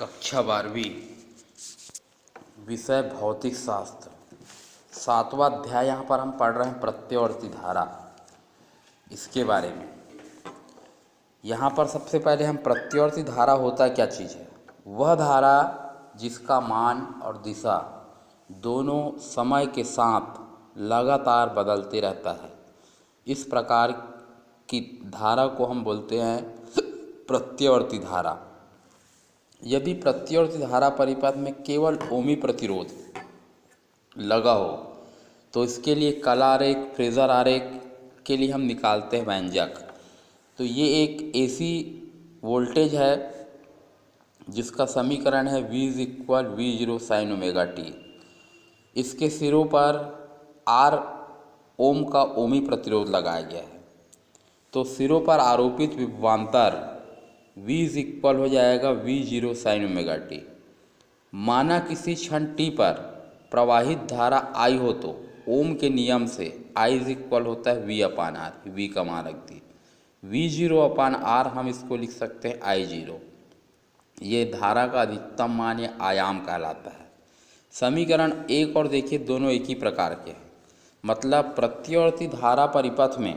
कक्षा 12वीं विषय भौतिक शास्त्र 7वां अध्याय। यहाँ पर हम पढ़ रहे हैं प्रत्यावर्ती धारा, इसके बारे में। यहाँ पर सबसे पहले हम प्रत्यावर्ती धारा होता क्या चीज़ है। वह धारा जिसका मान और दिशा दोनों समय के साथ लगातार बदलते रहता है, इस प्रकार की धारा को हम बोलते हैं प्रत्यावर्ती धारा। यदि प्रत्यावर्ती धारा परिपथ में केवल ओमी प्रतिरोध लगा हो तो इसके लिए कल आरेख, फ्रेजर आरेख के लिए हम निकालते हैं व्यंजक। तो ये एक ऐसी वोल्टेज है जिसका समीकरण है V = V0 sin omega t। इसके सिरों पर R ओम का ओमी प्रतिरोध लगाया गया है। तो सिरों पर आरोपित विभवांतर V हो जाएगा V0 sin ओमेगा t। माना किसी क्षण t पर प्रवाहित धारा I हो तो ओम के नियम से I होता है V/R। V का मान रख दी, V0/R हम इसको लिख सकते हैं I0। ये धारा का अधिकतम मान या आयाम कहलाता है। समीकरण 1 और देखिए, दोनों एक ही प्रकार के हैं। मतलब प्रत्यावर्ती धारा परिपथ में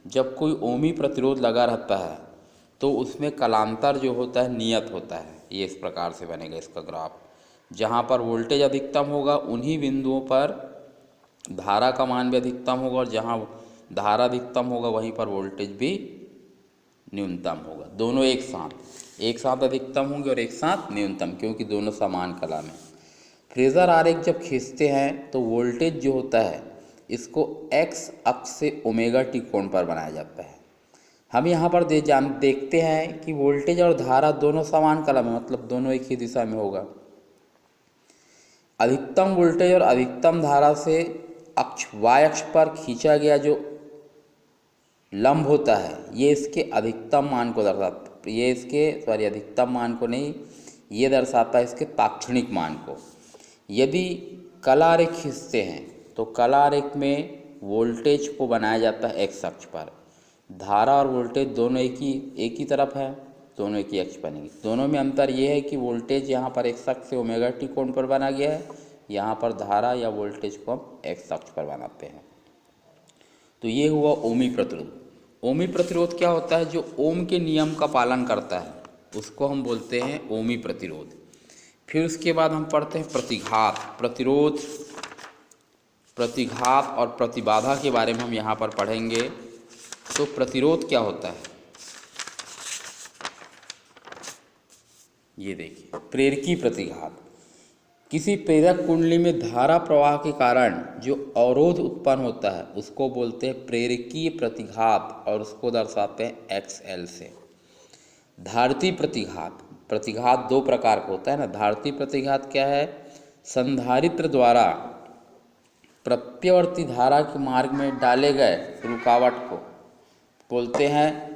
जब कोई ओमी प्रतिरोध लगा रहता है तो उसमें कलांतर जो होता है नियत होता है। ये इस प्रकार से बनेगा इसका ग्राफ। जहाँ पर वोल्टेज अधिकतम होगा उन्हीं बिंदुओं पर धारा का मान भी अधिकतम होगा, और जहाँ धारा अधिकतम होगा वहीं पर वोल्टेज भी न्यूनतम होगा। दोनों एक साथ अधिकतम होंगे और एक साथ न्यूनतम, क्योंकि दोनों समान कला में। फ्रेजर आरेख जब खींचते हैं तो वोल्टेज जो होता है इसको x अक्ष से ओमेगा टी कोण पर बनाया जाता है। हम यहाँ पर देखते हैं कि वोल्टेज और धारा दोनों समान कला में, मतलब दोनों एक ही दिशा में होगा। अधिकतम वोल्टेज और अधिकतम धारा से अक्ष y अक्ष पर खींचा गया जो लंब होता है ये इसके अधिकतम मान को दर्शाता है। अधिकतम मान को नहीं, ये दर्शाता है इसके ताक्षणिक मान को। यदि कला आरेख खींचते हैं तो कला आरेख में वोल्टेज को बनाया जाता है x अक्ष पर। धारा और वोल्टेज दोनों एक ही तरफ है, दोनों एक ही अक्ष बनेंगे। दोनों में अंतर ये है कि वोल्टेज यहाँ पर x अक्ष से ओमेगा टी कोण पर बना गया है, यहाँ पर धारा या वोल्टेज को हम x अक्ष पर बनाते हैं। तो ये हुआ ओमी प्रतिरोध। ओमी प्रतिरोध क्या होता है? जो ओम के नियम का पालन करता है उसको हम बोलते हैं ओमी प्रतिरोध। फिर उसके बाद हम पढ़ते हैं प्रतिघात। प्रतिघात और प्रतिबाधा के बारे में हम यहाँ पर पढ़ेंगे। तो प्रतिरोध क्या होता है ये देखिए। प्रेरकी प्रतिघात, किसी प्रेरक कुंडली में धारा प्रवाह के कारण जो अवरोध उत्पन्न होता है उसको बोलते हैं प्रेरकीय प्रतिघात, और उसको दर्शाते हैं XL से। धारिती प्रतिघात दो प्रकार का होता है ना। धारिती प्रतिघात क्या है? संधारित्र द्वारा प्रत्यावर्ती धारा के मार्ग में डाले गए रुकावट को बोलते हैं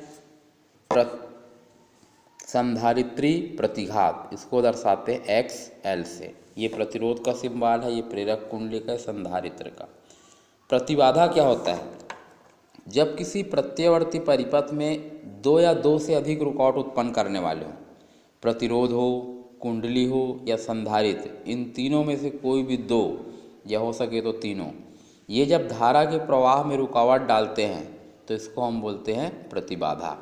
संधारित्री प्रतिघात, इसको दर्शाते हैं XL से। ये प्रतिरोध का सिंबल है, ये प्रेरक कुंडली का, संधारित्र का। प्रतिबाधा क्या होता है? जब किसी प्रत्यावर्ती परिपथ में दो या दो से अधिक रुकावट उत्पन्न करने वाले हों, प्रतिरोध हो, कुंडली हो या संधारित्र, इन तीनों में से कोई भी दो या हो सके तो तीनों, ये जब धारा के प्रवाह में रुकावट डालते हैं तो इसको हम बोलते हैं प्रतिबाधा।